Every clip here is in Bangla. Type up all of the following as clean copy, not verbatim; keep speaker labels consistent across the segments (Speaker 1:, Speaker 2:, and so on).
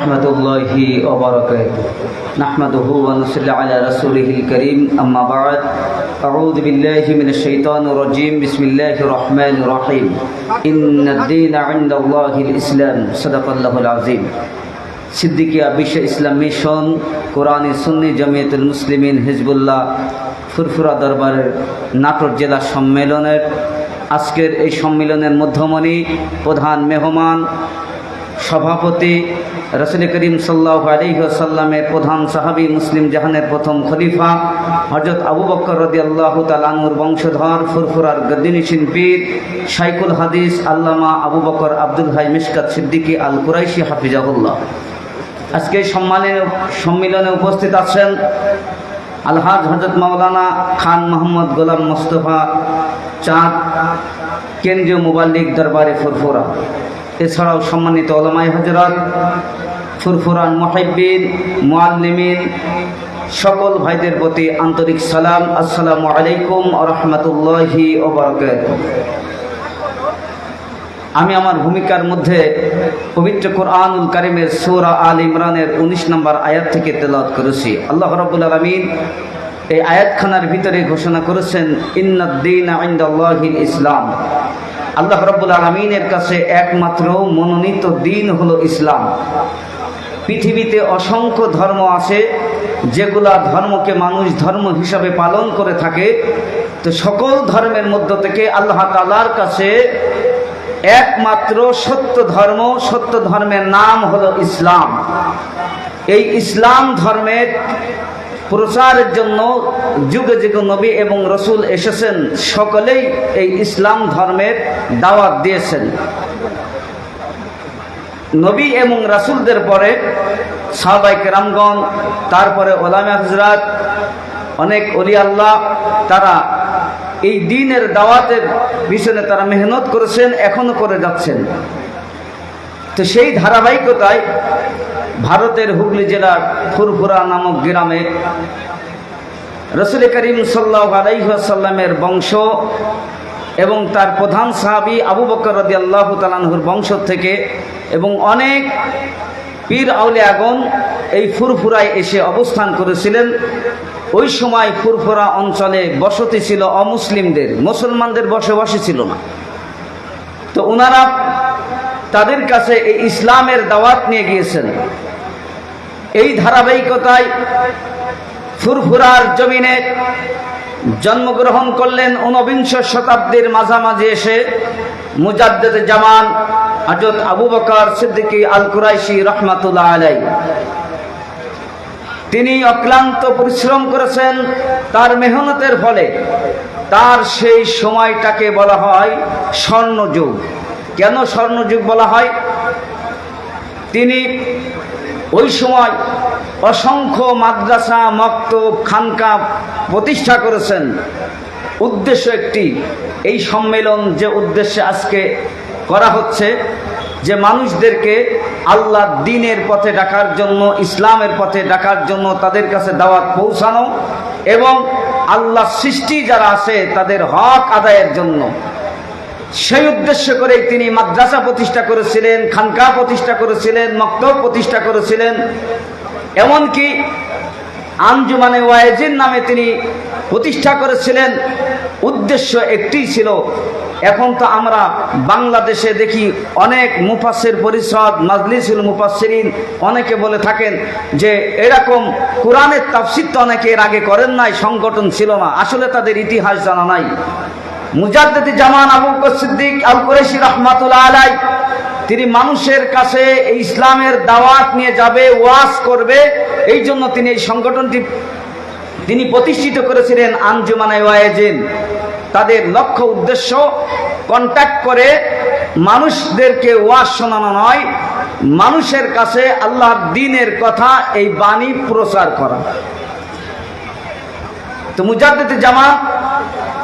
Speaker 1: رحمة الله وبركاته نحمده ونصلي على رسوله الكريم أما بعد أعوذ بالله من الشيطان الرجيم بسم الله الرحمن الرحيم إن الدين عند الله الإسلام صدق الله العظيم সিদ্দিকিয়া বিশ্ব ইসলাম মিশন কোরআনী সুন্নি জমিয়তুল মুসলিমিন হিজবুল্লাহ ফুরফুরা দরবারের নাটোর জেলা সম্মেলনের আজকের এই সম্মেলনের মধ্যমণি প্রধান মেহমান সভাপতি রাসূল করিম সাল্লাল্লাহু আলাইহি ওয়াসাল্লামের প্রধান সাহাবী মুসলিম জাহানের প্রথম খলিফা হযরত আবু বকর রাদিয়াল্লাহু তাআলা আনহুর বংশধর ফুরফুরার গদ্দিনিশিন পীর শাইখুল হাদিস আল্লামা আবু বকর আব্দুল হাই মিশকাত সিদ্দিকী আল কুরাইশি হাফিজাহুল্লাহ। আজকে সম্মেলনে উপস্থিত আছেন আলহাজ হযরত মাওলানা খান মোহাম্মদ গোলাম মোস্তফা চাঁদ, কেন্দ্রীয় মুবাল্লিগ দরবারে ফুরফুরা। এছাড়াও সম্মানিত ওলামায়ে হযরত, ফুরফুরান মুহিব্বিন, মুআল্লিমিন সকল ভাইদের প্রতি আন্তরিক সালাম। আসসালামু আলাইকুম ওয়া রাহমাতুল্লাহি ওয়া বারাকাতুহু। আমি আমার ভূমিকার মধ্যে পবিত্র কোরআনুল কারীমের সূরা আল ইমরানের 19 নম্বর আয়াত থেকে তেলাওয়াত করেছি। আল্লাহ রাব্বুল আলামিন এই আয়াতখানার ভিতরে ঘোষণা করেছেন ইন্নাদ-দীনা ইনদাল্লাহিল ইসলাম। আল্লাহ রাব্বুল আলামিনের কাছে একমাত্র মনোনীত দিন হলো ইসলাম। পৃথিবীতে অসংখ্য ধর্ম আছে, যেগুলা ধর্মকে মানুষ ধর্ম হিসাবে পালন করে থাকে। তো সকল ধর্মের মধ্য থেকে আল্লাহ তাআলার কাছে একমাত্র সত্য ধর্মের নাম হলো ইসলাম। এই ইসলাম ধর্মের প্রচারের জন্য যুগে যুগে নবী এবং রসুল এসেছেন, সকলেই এই ইসলাম ধর্মের দাওয়াত দিয়েছেন। নবী এবং রাসূলদের পরে সাহাবায়ে কেরামগণ, তারপরে ওলামা হযরত, অনেক ওলি আল্লাহ, তারা এই দ্বীনের দাওয়াতের পিছনে তারা মেহনত করেছেন, এখনো করে যাচ্ছেন। তো সেই ধারাবাহিকতায় ভারতের হুগলি জেলার ফুরফুরা নামক গ্রামে রাসূল করিম সাল্লাল্লাহু আলাইহি ওয়াসাল্লামের বংশ এবং তার প্রধান সাহাবী আবু বকর রাদিয়াল্লাহু তাআলা আনহুর বংশ থেকে এবং অনেক পীর আউলিয়াগণ এই ফুরফুরায় এসে অবস্থান করেছিলেন। ওই সময় ফুরফুরা অঞ্চলে বসতি ছিল অমুসলিমদের, মুসলমানদের বসবাসী ছিল না। তো ওনারা তাদের কাছে এই ইসলামের দাওয়াত নিয়ে গিয়েছেন। এই ধারাবাহিকতায় ফুরফুরার জমিনে জন্মগ্রহণ করলেন ঊনবিংশ শতাব্দীর মাঝামাঝি এসে মুজাদ্দিদ জামান হযরত আবু বকর সিদ্দিকী আল কুরাইশি রাহমাতুল্লাহ আলাইহি। তিনি অক্লান্ত পরিশ্রম করেছেন। তার মেহনতের ফলে তার সেই সময়টাকে বলা হয় স্বর্ণযুগ। কেন স্বর্ণযুগ বলা হয়? তিনি ওই সময় অসংখ্য মাদ্রাসা, মক্তব, খানকা প্রতিষ্ঠা করেছেন। উদ্দেশ্য একটি, এই সম্মেলন যে উদ্দেশ্যে আজকে করা হচ্ছে, যে মানুষদেরকে আল্লাহর দ্বীনের পথে ডাকার জন্য, ইসলামের পথে ডাকার জন্য, তাদের কাছে দাওয়াত পৌঁছানো এবং আল্লাহ সৃষ্টি যারা আছে তাদের হক আদায়ের জন্য। সেই উদ্দেশ্য করেই তিনি মাদ্রাসা প্রতিষ্ঠা করেছিলেন, খানকা প্রতিষ্ঠা করেছিলেন, মক্তব প্রতিষ্ঠা করেছিলেন। এমনকি আঞ্জুমানে ওয়াইজিন নামে তিনি প্রতিষ্ঠা করেছিলেন। উদ্দেশ্য একটি ছিল, এখন তো আমরা বাংলাদেশে দেখি অনেক মুফাসসির পরিষদ, মাজলিসুল মুফাসসিরিন, অনেকে বলে থাকেন যে এরকম কোরআনের তাফসীর তো অনেকে এর আগে করেন নাই, সংগঠন ছিল না। আসলে তাদের ইতিহাস জানা নাই। মুজাদ্দিদ জামান আবু বকর সিদ্দিক আল কুরাইশি রাহমাতুল্লাহ আলাইহি, তিনি মানুষের কাছে এই ইসলামের দাওয়াত নিয়ে যাবে, ওয়াজ করবে, এই জন্য তিনি এই সংগঠনটি তিনি প্রতিষ্ঠিত করেছিলেন আঞ্জুমানে ওয়াইজিন। তাদের লক্ষ্য উদ্দেশ্য কন্ট্যাক্ট করে মানুষদেরকে ওয়াজ শোনানো নয়, মানুষের কাছে আল্লাহর দ্বীনের কথা, এই বাণী প্রচার করা। তো মুজাদ্দিদ জামান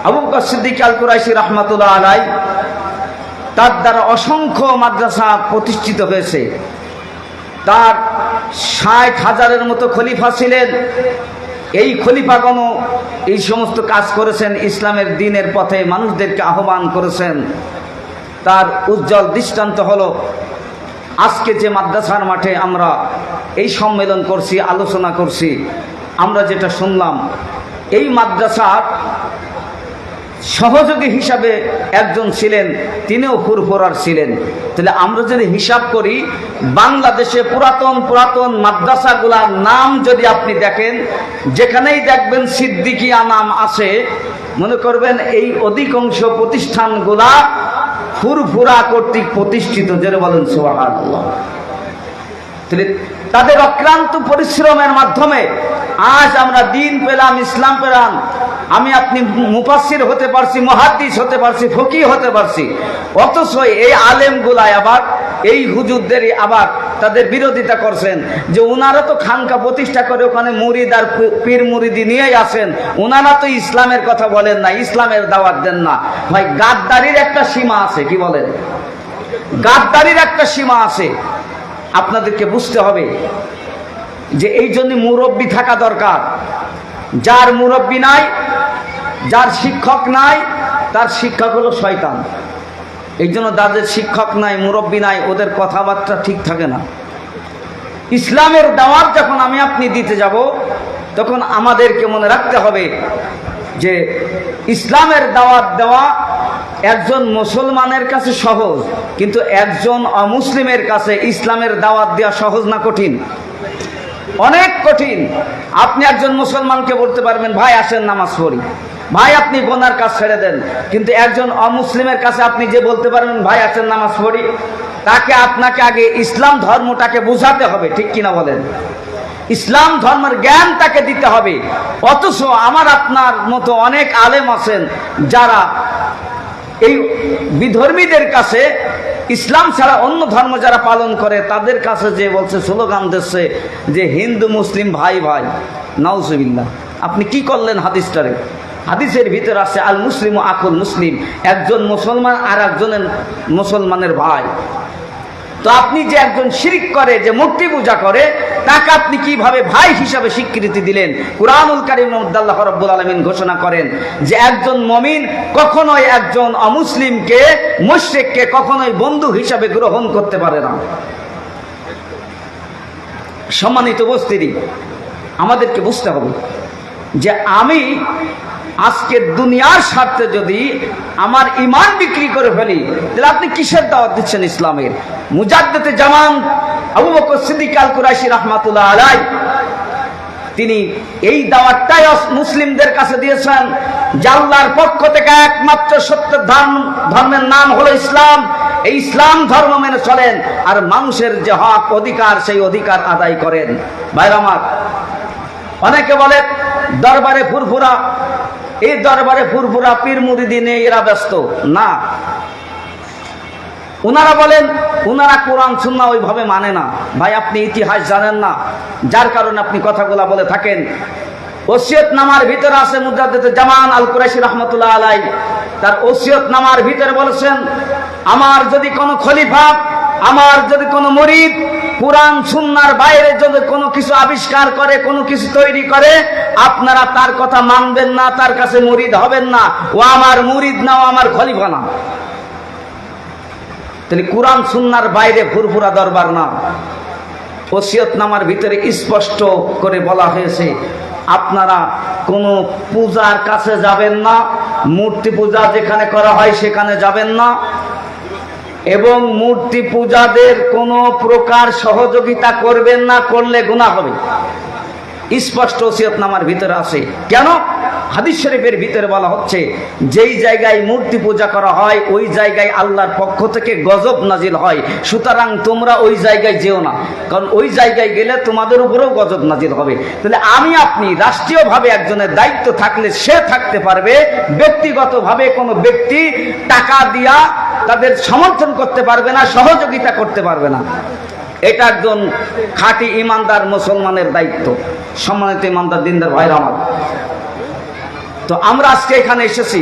Speaker 1: আবু বকর সিদ্দিক আল কুরাইশি রাহমাতুল্লাহ আলাইহি, তার দ্বারা অসংখ্য মাদ্রাসা প্রতিষ্ঠিত হয়েছে। তার 60,000-এর মতো খলিফা ছিলেন। এই খলিফাগণও এই সমস্ত কাজ করেছেন, ইসলামের দ্বীনের পথে মানুষদেরকে আহ্বান করেছেন। তার উজ্জ্বল দৃষ্টান্ত হলো আজকে যে মাদ্রাসার মাঠে আমরা এই সম্মেলন করছি, আলোচনা করছি, আমরা যেটা শুনলাম, এই মাদ্রাসার সহযোগী হিসাবে একজন ছিলেন, তিনিও ফুরফুরার ছিলেন। তাহলে আমরা যদি হিসাব করি, বাংলাদেশে পুরাতন মাদ্রাসাগুলার নাম যদি আপনি দেখেন, যেখানেই দেখবেন সিদ্দিকিয়া নাম আছে, মনে করবেন এই অধিকাংশ প্রতিষ্ঠানগুলা ফুরফুরা কর্তৃক প্রতিষ্ঠিত। যারা বলেন সুবহানাল্লাহ। তাহলে তাদের অক্লান্ত পরিশ্রমের মাধ্যমে আজ আমরা দিন পেলাম, ইসলাম পেলাম। আমি আপনি মুফাসসির হতে পারছি, মুহাদ্দিস হতে পারছি, ফকিহ হতে পারছি। অথচ এই আলেমগুলাই আবার এই হুজুরদেরই আবার তাদের বিরোধিতা করছেন যে ওনারা তো খানকা প্রতিষ্ঠা করে ওখানে মুরিদ আর পীর মুরিদি নিয়েই আসেন, ওনারা তো ইসলামের কথা বলেন না, ইসলামের দাওয়াত দেন না। ভাই, গাদ্দারির একটা সীমা আছে, কি বলেন? গাদ্দারির একটা সীমা আছে। আপনাদেরকে বুঝতে হবে যে এই জন্য মুরব্বী থাকা দরকার। যার মুরব্বী নাই, যার শিক্ষক নাই, তার শিক্ষক হলো শয়তান। এই জন্য যাদের শিক্ষক নাই, মুরব্বী নাই, ওদের কথাবার্তা ঠিক থাকে না। ইসলামের দাওয়াত যখন আমি আপনি দিতে যাব, তখন আমাদেরকে মনে রাখতে হবে যে ইসলামের দাওয়াত দেওয়া একজন মুসলমানের কাছে সহজ, কিন্তু একজন অমুসলিমের কাছে ইসলামের দাওয়াত দেওয়া সহজ না কঠিন? অনেক কঠিন। আপনি একজন মুসলমানকে বলতে পারবেন, ভাই আসেন নামাজ পড়ি, ভাই আপনি গুনার কাজ ছেড়ে দেন, কিন্তু একজন অমুসলিমের কাছে আপনি যে বলতে পারবেন, ভাই আসেন নামাজ পড়ি, তাকে আপনাকে আগে ইসলাম ধর্মটাকে বোঝাতে হবে, ঠিক কিনা বলেন? ইসলাম ধর্মের জ্ঞান তাকে দিতে হবে। অথচ আমার আপনার মতো অনেক আলেম আছেন যারা এই বিধর্মীদের কাছে, ইসলাম ছাড়া অন্য ধর্ম যারা পালন করে তাদের কাছে যে বলছে, স্লোগান দিচ্ছে যে হিন্দু মুসলিম ভাই ভাই। নাউজুবিল্লাহ। আপনি কি করলেন হাদিসটারে? হাদিসের ভিতরে আছে আল মুসলিম ও আকুল মুসলিম, একজন মুসলমান আর একজনের মুসলমানের ভাই। তো আপনি যে একজন শিরিক করে, যে মূর্তি পূজা করে, তাকে আপনি কিভাবে ভাই হিসাবে স্বীকৃতি দিলেন? কুরআনুল কারীমের মধ্যে আল্লাহ রাব্বুল আলামিন ঘোষণা করেন যে একজন মুমিন কখনোই একজন অমুসলিমকে, মুশরিককে কখনোই বন্ধু হিসাবে গ্রহণ করতে পারে না। সম্মানিত উপস্থিতি, আমাদেরকে বুঝতে হবে যে আমি আজকে দুনিয়ার স্বার্থে যদি আমার ইমান বিক্রি করে ফেলি, তাহলে আপনি কিসের দাওয়াত দিচ্ছেন ইসলামের? মুজাদ্দিদে জামান আবু বকর সিদ্দিক আল কুরাইশি রাহমাতুল্লাহ আলাইহি, তিনি এই দাওয়াতটাই মুসলিমদের কাছে দিয়েছেন যে আল্লাহর পক্ষ থেকে একমাত্র সত্য ধর্মের নাম হলো ইসলাম। এই ইসলাম ধর্ম মেনে চলেন, আর মানুষের যে হক অধিকার, সেই অধিকার আদায় করেন। ভাইরা আমার, অনেকে বলে দরবারে ফুরফুরা, এই দরবারে ফুরফুরা পীর মুরিদি নিয়ে এরা ব্যস্ত না। ওনারা বলেন ওনারা কোরআন সুন্নাহ ওইভাবে মানে না। ভাই, আপনি ইতিহাস জানেন না, যার কারণে আপনি কথাগুলা বলে থাকেন। ওসিয়তনামার ভিতরে আছে মুজাদ্দিদে জামান আল কুরাইশি রাহমাতুল্লাহ আলাইহি, তার ওসিয়তনামার ভিতরে বলেছেন, আমার যদি কোনো খলিফা, আমার যদি কোনো মুরিদ কোরআন সুন্নাহর বাইরে যদি কোনো কিছু আবিষ্কার করে, কোনো কিছু তৈরি করে, আপনারা তার কথা মানবেন না, তার কাছে মুরিদ হবেন না। ও আমার মুরিদ না, ও আমার খলিফা না। তাহলে কোরআন সুন্নাহর বাইরে ফুরফুরা দরবার না। ওসিয়তনামার ভিতরে স্পষ্ট করে বলা হয়েছে, আপনারা কোনো পূজার কাছে যাবেন না, মূর্তি পূজা যেখানে করা হয় সেখানে যাবেন না, এবং মূর্তি পূজাদের কোনো প্রকার সহযোগিতা করবেন না, করলে গুনাহ হবে। স্পষ্ট ওসিয়তনামার ভিতরে আছে। কেন? হাদিস শরীফের ভিতরে বলা হচ্ছে, যেই জায়গায় মূর্তি পূজা করা হয় ওই জায়গায় আল্লাহর পক্ষ থেকে গজব নাজিল হয়, সুতরাং তোমরা ওই জায়গায় যেও না, কারণ ওই জায়গায় গেলে তোমাদের উপরেও গজব নাজিল হবে। তাহলে আমি আপনি রাষ্ট্রীয়ভাবে একজনের দায়িত্ব থাকলে সে থাকতে পারবে, ব্যক্তিগতভাবে কোনো ব্যক্তি টাকা দিয়া তাদের সমর্থন করতে পারবে না, সহযোগিতা করতে পারবে না। এটা একজন খাঁটি ইমানদার মুসলমানের দায়িত্ব। সম্মানিত ইমানদার দিনদার ভাইরা আমার, তো আমরা আজকে এখানে এসেছি,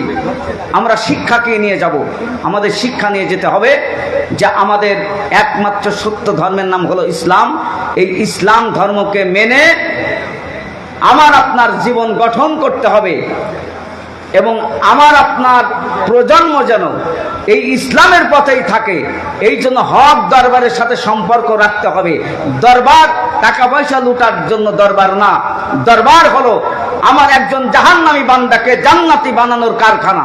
Speaker 1: আমরা শিক্ষাকে নিয়ে যাব। আমাদের শিক্ষা নিয়ে যেতে হবে যে আমাদের একমাত্র সত্য ধর্মের নাম হলো ইসলাম। এই ইসলাম ধর্মকে মেনে আমার আপনার জীবন গঠন করতে হবে। এবং আমার আপনার প্রজন্ম যেন এই ইসলামের পথেই থাকে, এই জন্য হক দরবারের সাথে সম্পর্ক রাখতে হবে। দরবার টাকা পয়সা লুটার জন্য দরবার না, দরবার হলো আমার একজন জাহান্নামী বান্দাকে জান্নাতি বানানোর কারখানা।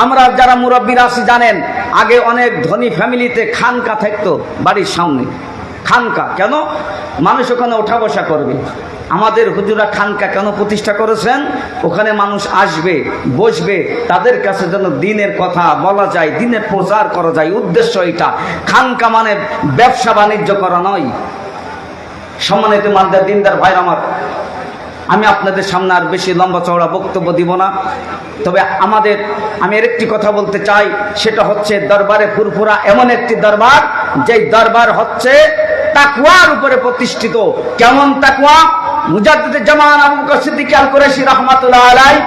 Speaker 1: আমরা যারা মুরব্বীরা আছি জানেন, আগে অনেক ধনী ফ্যামিলিতে খানকা থাকতো বাড়ির সামনে। খানকা কেন? মানুষ ওখানে ওঠা বসা করবে। আমাদের হুজুরা খানকা কেন প্রতিষ্ঠা করেছেন? ওখানে মানুষ আসবে, বসবে, তাদের কাছে যেন দিনের কথা বলা যায়, দিনের প্রচার করা যায়। উদ্দেশ্য এটা। খানকা মানে ব্যবসা বাণিজ্য করা নয়। সম্মানিত মানদার দিনদার ভাই আমার, আমি আপনাদের সামনে আর বেশি লম্বা চওড়া বক্তব্য দিব না। তবে আমি এর একটি কথা বলতে চাই, সেটা হচ্ছে দরবারে ফুরফুরা এমন একটি দরবার, যেই দরবার হচ্ছে তাকওয়ার উপরে প্রতিষ্ঠিত। কেমন তাকওয়া? মুজাদ্দিদে জামান আবু বকর সিদ্দিক আল কুরাইশি রাহমাতুল্লাহ আলাইহি,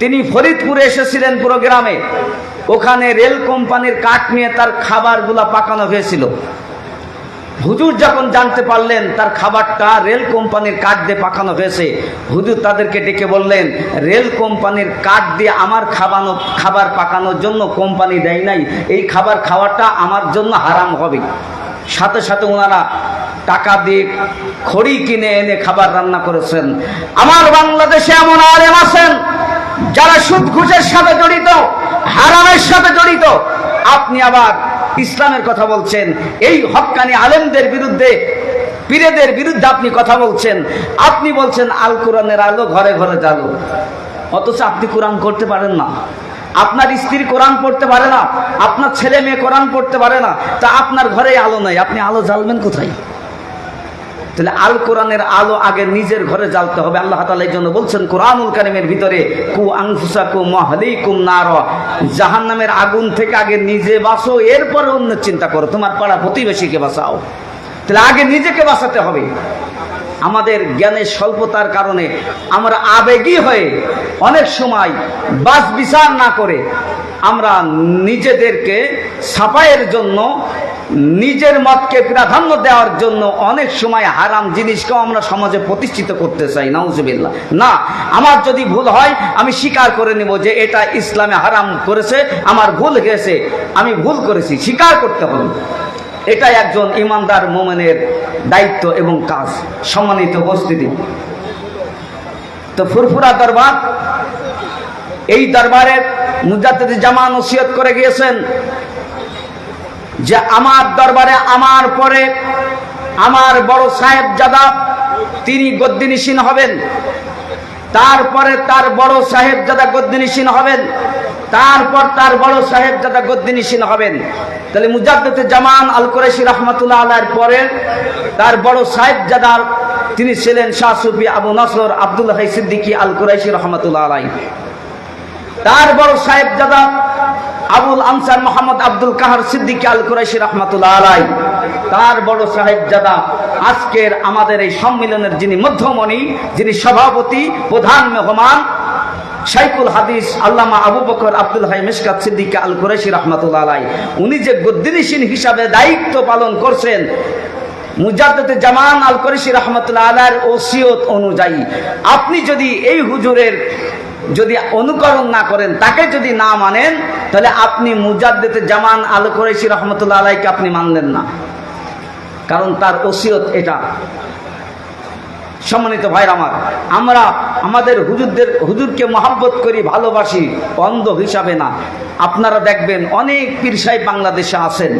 Speaker 1: তিনি ফরিদপুরে এসেছিলেন প্রোগ্রামে। ওখানে রেল কোম্পানির কাঠ নিয়ে তার খাবারগুলা পাকানো হয়েছিল। হুজুর যখন জানতে পারলেন তার খাবারটা রেল কোম্পানির কাঠ দিয়ে পাকানো হয়েছে, হুজুর তাদেরকে ডেকে বললেন, রেল কোম্পানির কাঠ দিয়ে আমার খাবার পাকানোর জন্য কোম্পানি দেয় নাই, এই খাবার খাওয়াটা আমার জন্য হারাম হবে। সাথে সাথে ওনারা টাকা দিয়ে খড়ি কিনে এনে খাবার রান্না করেছেন। আমার বাংলাদেশে এমন আলেম আছেন যারা সুদ ঘুষের সাথে জড়িত, হারামের সাথে জড়িত। আপনি আবার ইসলামের কথা বলছেন, এই হক্কানি আলেমদের বিরুদ্ধে, পীরেদের বিরুদ্ধে আপনি কথা বলছেন। আপনি বলছেন আল কোরআনের আলো ঘরে ঘরে জ্বালো, অথচ আপনি কোরআন করতে পারেন না, আপনার স্ত্রী কোরআন পড়তে পারে না, আপনার ছেলে মেয়ে কোরআন পড়তে পারে না, তা আপনার ঘরে আলো নাই, আপনি আলো জ্বালবেন কোথায়? তাহলে আল কোরআনের আলো আগে নিজের ঘরে জ্বালতে হবে। আল্লাহ তাআলা এই জন্য বলছেন কোরআনুল কারীমের ভিতরে, কু আনফুসাকুম ওয়া আহলিকুম নার, জাহান্নামের আগুন থেকে আগে নিজে বাঁচো, এরপরে অন্য চিন্তা করো, তোমার পাড়া প্রতিবেশীকে বাঁচাও। তাহলে আগে নিজেকে বাঁচাতে হবে। আমাদের জ্ঞানের স্বল্পতার কারণে আমরা আবেগী হয়ে অনেক সময় বাছ বিচার না করে আমরা নিজেদেরকে ছাপাইয়ের জন্য, নিজের মতকে প্রাধান্য দেওয়ার জন্য অনেক সময় হারাম জিনিসকেও আমরা সমাজে প্রতিষ্ঠিত করতে চাই। নাউজুবিল্লাহ। না, আমার যদি ভুল হয় আমি স্বীকার করে নেব যে এটা ইসলামে হারাম করেছে, আমার ভুল হয়েছে, আমি ভুল করেছি, স্বীকার করতে হবে। এটাই একজন ইমানদার মুমিনের দায়িত্ব এবং কাজ। সম্মানিত উপস্থিতি, তো ফুরফুরা দরবার, এই দরবারে মুজাদ্দিদ জামান ওসিয়ত করে গিয়েছেন যে আমার দরবারে আমার পরে আমার বড় সাহেবজাদা তিনি গদ্দিনিশীন হবেন, তারপরে তার বড় সাহেবজাদা গদ্দিনিশীন হবেন, তারপর তার বড় সাহেবজাদা গদ্দিনিশীন হবেন। তাহলে মুজাদ্দিদ জামান আল কুরাইশি রাহমাতুল্লাহ আলাইহির পরে তার বড় সাহেবজাদা তিনি ছিলেন শাহ সুফি আবু নসর আব্দুল হাই সিদ্দিকী আল কুরাইশি রাহমাতুল্লাহ আলাইহি। তার বড় সাহেবজাদা আবুল আনসার মোহাম্মদ আব্দুল কাহার সিদ্দিকী আল কুরাইশি রাহমাতুল্লাহ আলাইহি। তার বড় সাহেবজাদা আজকের আমাদের এই সম্মেলনের যিনি মধ্যমণি, যিনি সভাপতি, প্রধান মেহমান, শাইখুল হাদিস আল্লামা আবু বকর আব্দুল হাই মিশকাত সিদ্দিকী আল কুরাইশি রাহমাতুল্লাহ আলাইহি, উনি যে গদ্দিনিশীন হিসাবে দায়িত্ব পালন করছেন মুজাদ্দিদ জামান আল কুরাইশি রাহমাতুল্লাহ আলাইহির ওসিয়ত অনুযায়ী, আপনি যদি এই হুজুরের যদি অনুকরণ না করেন, তাকে যদি না মানেন, তাহলে আপনি মুজাদ্দিদ জামান আল কুরাইশি রাহমাতুল্লাহ আলাইহিকে আপনি মানলেন না, কারণ তার ওসিয়ত এটা। সম্মানিত ভাইরা আমার, আমরা আমাদের হুজুরকে মহব্বত করি, ভালোবাসি, অন্ধ হিসাবে না। আপনারা দেখবেন অনেক পীর সাহেব বাংলাদেশে আছেন,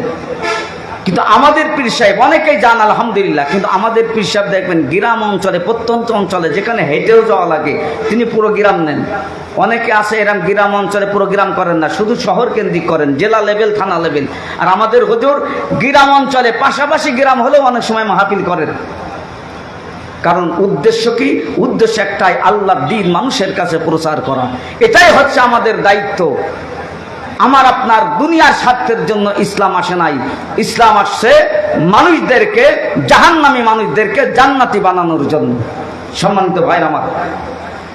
Speaker 1: কিন্তু আমাদের পীর সাহেব অনেকেই যান আলহামদুলিল্লাহ, কিন্তু আমাদের পীর সাহেব দেখবেন গ্রাম অঞ্চলে, প্রত্যন্ত অঞ্চলে যেখানে হেঁটেও যাওয়া লাগে, তিনি পুরো গ্রাম নেন। অনেকে আছে এরকম গ্রাম অঞ্চলে পুরো গ্রাম করেন না, শুধু শহর কেন্দ্রিক করেন, জেলা লেভেল, থানা লেভেল। আর আমাদের হুজুর গ্রাম অঞ্চলে, পাশাপাশি গ্রাম হলেও অনেক সময় মাহফিল করেন। কারণ উদ্দেশ্য কি? উদ্দেশ্য একটাই, আল্লাহর দ্বীন মানুষের কাছে প্রচার করা। এটাই হচ্ছে আমাদের দায়িত্ব। আমার আপনার দুনিয়ার স্বার্থের জন্য ইসলাম আসে নাই, ইসলাম আসছে মানুষদেরকে, জাহান্নামী মানুষদেরকে জান্নাতি বানানোর জন্য। সম্মানিত ভাইরা আমার,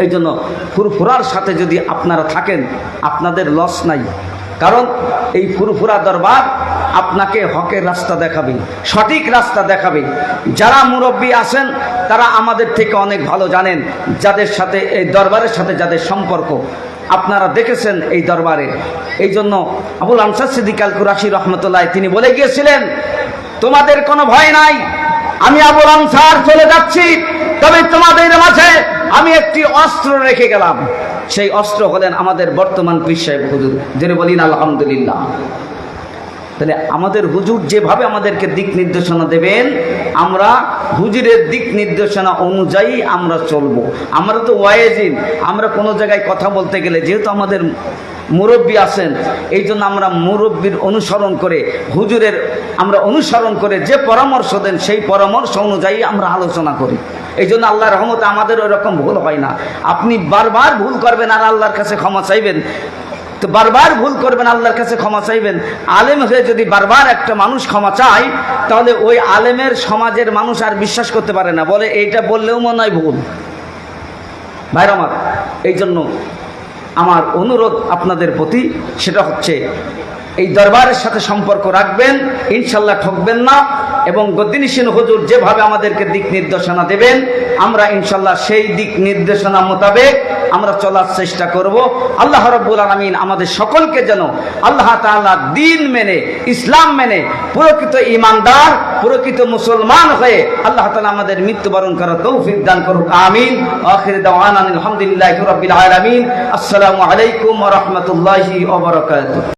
Speaker 1: এই জন্য ফুরফুরার সাথে যদি আপনারা থাকেন আপনাদের লস নাই, কারণ এই ফুরফুরা দরবার আপনাকে হকের রাস্তা দেখাবে, সঠিক রাস্তা দেখাবে। যারা মুরব্বী আছেন তারা আমাদের থেকে অনেক ভালো জানেন, যাদের সাথে এই দরবারের সাথে যাদের সম্পর্ক আপনারা দেখেছেন এই দরবারে। এই জন্য আবুল আনসার সিদ্দিক আল কুরাশি রহমতুল্লাহ তিনি বলে গিয়েছিলেন, তোমাদের কোনো ভয় নাই, আমি আবুল আনসার চলে যাচ্ছি, তবে তোমাদের মাঝে আমি একটি অস্ত্র রেখে গেলাম। সেই অস্ত্র হলেন আমাদের বর্তমান পীর সাহেব হুজুর, যিনি বলেন আলহামদুলিল্লাহ। তাহলে আমাদের হুজুর যেভাবে আমাদেরকে দিক নির্দেশনা দেবেন, আমরা হুজুরের দিক নির্দেশনা অনুযায়ী আমরা চলবো। আমরা তো ওয়াইজিন, আমরা কোনো জায়গায় কথা বলতে গেলে যেহেতু আমাদের মুরব্বী আছেন, এই জন্য আমরা মুরব্বীর অনুসরণ করে, হুজুরের আমরা অনুসরণ করে যে পরামর্শ দেন সেই পরামর্শ অনুযায়ী আমরা আলোচনা করি। এই জন্য আল্লাহর রহমতে আমাদের ওই রকম ভুল হয় না। আপনি বারবার ভুল করবেন আর আল্লাহর কাছে ক্ষমা চাইবেন, তো বারবার ভুল করবেন, আল্লাহর কাছে ক্ষমা চাইবেন। আলেম হয়ে যদি বারবার একটা মানুষ ক্ষমা চায়, তাহলে ওই আলেমের সমাজের মানুষ আর বিশ্বাস করতে পারে না, বলে এইটা বললেও মনে হয় ভুল। ভাইরা আমার, এই জন্য আমার অনুরোধ আপনাদের প্রতি, সেটা হচ্ছে এই দরবারের সাথে সম্পর্ক রাখবেন, ইনশাল্লাহ ঠকবেন না। এবং গদ্দিনিসীন হুজুর যেভাবে আমাদেরকে দিক নির্দেশনা দেবেন, আমরা ইনশাল্লাহ সেই দিক নির্দেশনা মোতাবেক আমরা চলার চেষ্টা করব। আল্লাহ রাব্বুল আলামিন আমাদের সকলকে যেন আল্লাহ তাআলা দিন মেনে, ইসলাম মেনে প্রকৃত ঈমানদার, প্রকৃত মুসলমান হয়ে আল্লাহ তাআলা আমাদের মৃত্যুবরণ করার তৌফিক দান করুক। আমিন। আখির দাওয়ানা আলহামদুলিল্লাহি রাব্বিল আলামিন। আসসালামু আলাইকুম ওয়া রাহমাতুল্লাহি ওয়া বারাকাতুহু।